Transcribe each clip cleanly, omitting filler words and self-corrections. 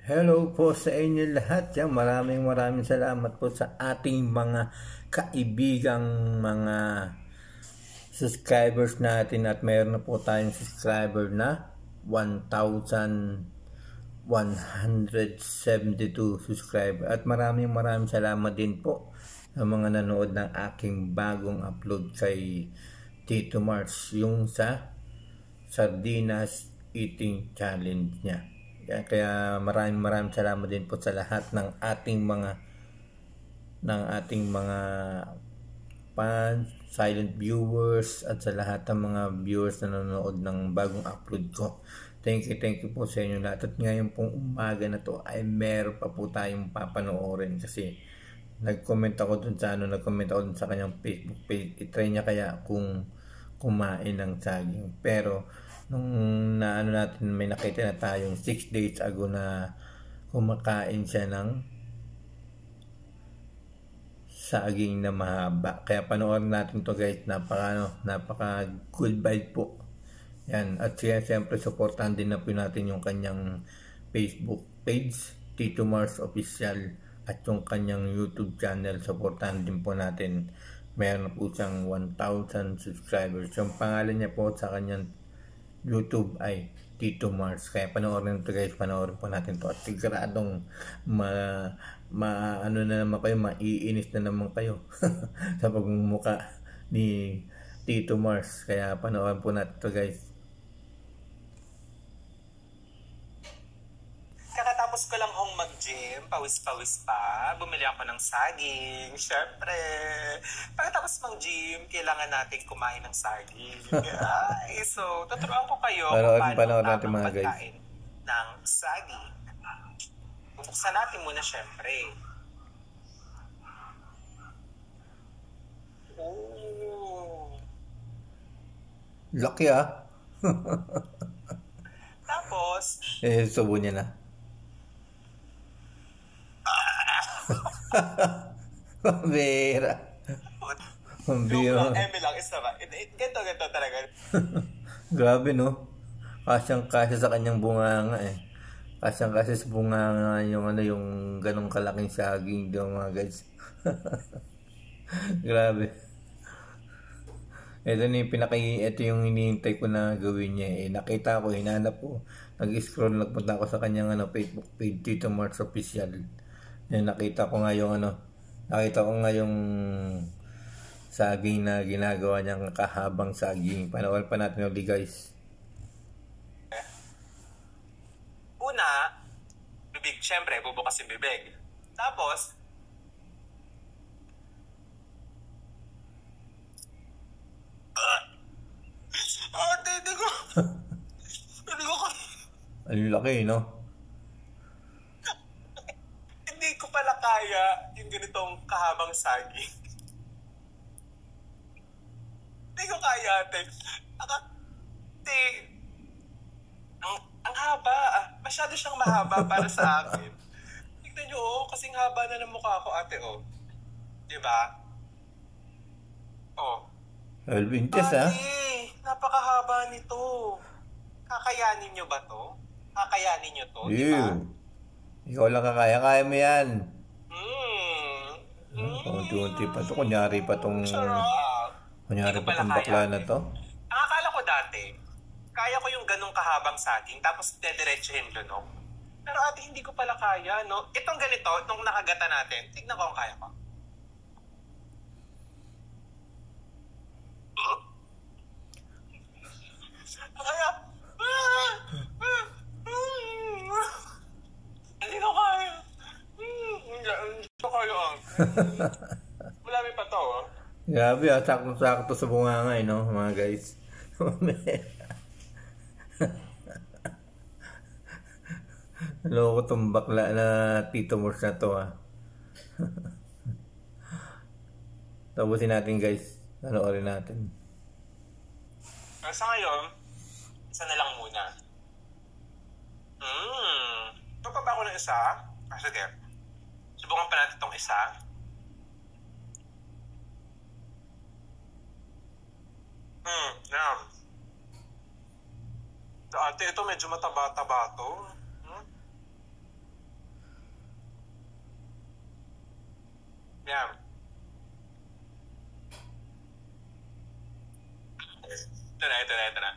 Hello po sa inyo lahat. Maraming salamat po sa ating mga kaibigang mga subscribers natin at meron na po tayong subscriber na 1,172 subscriber at maraming salamat din po sa mga nanood ng aking bagong upload kay Tito Mars, yung sa Sardinas Eating Challenge niya. Kaya maraming salamat din po sa lahat ng ating mga fans, silent viewers at sa lahat ng mga viewers na nanonood ng bagong upload ko. Thank you po sa inyo lahat. At ngayon pong umaga na to ay meron pa po tayong papanoorin kasi nag-comment ako dun sa kanyang Facebook page. I-try niya kaya kung kumain ng saging. Pero nung natin may nakita na tayong 6 days ago na kumakain siya ng saging na mahaba. Kaya panoorin natin to guys. Napaka good vibe po. Yan. At siyempre supportahan din na po natin yung kanyang Facebook page, Tito Mars Official, at yung kanyang YouTube channel. Supportahan din po natin. Meron po siyang 1,000 subscribers. Yung pangalan niya po sa kanyang YouTube ay Tito Mars. Kaya panoorin ito guys, panoorin po natin to at siguradong maiinis na naman kayo sa pagmumuka ni Tito Mars. Kaya panoorin po natin to guys. Kakatapos ko lang hong mag-gym, pawis-pawis pa, bumili ako ng saging. Syempre, pagkatapos mag-gym, kailangan natin kumain ng saging. So, tuturuan ko kayo kung paano tamang pagkain ng saging. Bubuksan natin muna syempre. Oh. Laki ah. Tapos, subo niya na. Pambira. lang, isa ba? Ganto talaga. Grabe no. Kasyang-kasya sa kanyang bunganga eh. Kasyang-kasya sa bunganga yung ganong kalaking saging doon mga guys. Grabe. Ito yung hinihintay ko na gawin niya eh. Nakita ko, hinanap ko. Nag-scroll, nagpunta ako sa kanyang Facebook page, Tito Mars Official. Nakita ko nga yung saging na ginagawa niyang kahabang saging. Panoorin pa natin ulit guys. Una, bibig. Siyempre, bubukas yung bibig. Tapos, hindi ko Ang laki no? Hindi ko pala kaya yung ganitong kahabang saging. Hindi ko kaya, ate. Ang haba. Masyado siyang mahaba para sa akin. Tignan nyo, kasing haba na ng mukha ko, ate, Diba? Oh. 12 inches ah. Napakahaba nito. Kakayanin nyo ba to? Kakayanin nyo to, diba? Ikaw lang kaya mo yan. Unti-unti pa to. Kunyari pa tong bakla na to. Ang akala ko dati, kaya ko yung ganong kahabang saging, tapos dediretsuhin lunok. Pero ate, hindi ko pala kaya, no? Itong ganito, itong nakagata natin, tignan ko kung kaya ko. Kaya, hindi ko kaya. Hindi ko kaya. Malami pa to, Grabe sakto sa bunganga no, mga guys. Loko tong bakla na Tito Mars na to Tapusin natin guys. Panoorin natin. Sa ngayon, isa na lang muna. Ito pa ba ako ng isa? Sige. Subukan pa natin itong isa. Yan. Ate, ito medyo mataba-taba to. Yan. Ito na.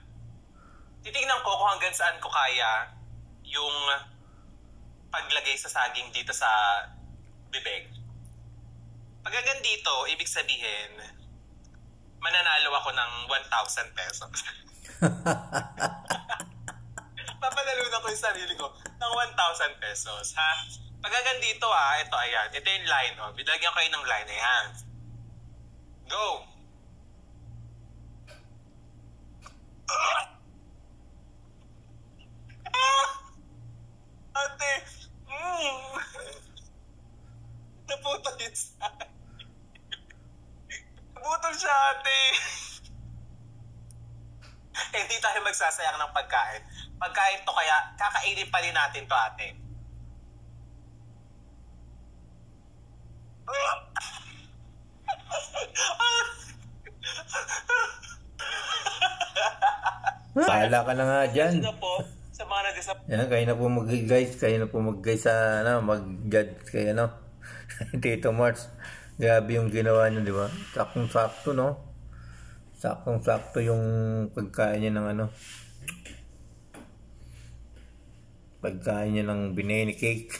Titignan ko kung hanggang saan ko kaya yung paglagay sa saging dito sa bibig. Pag hanggang dito, ibig sabihin, mananalo ako ng 1,000 pesos. Papanalunan ko yung sarili ko ng 1,000 pesos, ha? Pag hanggang dito, ito, ayan. Ito yung line, Bilagyan ko kayo ng line, ayan. Go! Ate! Naputol yun sa akin. Naputol siya, ate! Hindi tayo magsasayang ng pagkain. Pagkain to kaya, kakainin pa rin natin to, ate. Bahala ka na nga dyan. Sino po sa mga nag-disappoint? Yan, kayo na po mag-guys. Kayo na po mag-guys sa, mag-judge kayo, Tito Mars. Grabe yung ginawa niyo, di ba? Saktong-sakto, no? Saktong-sakto yung pagkain niya ng pagkain niya ng bineni cake.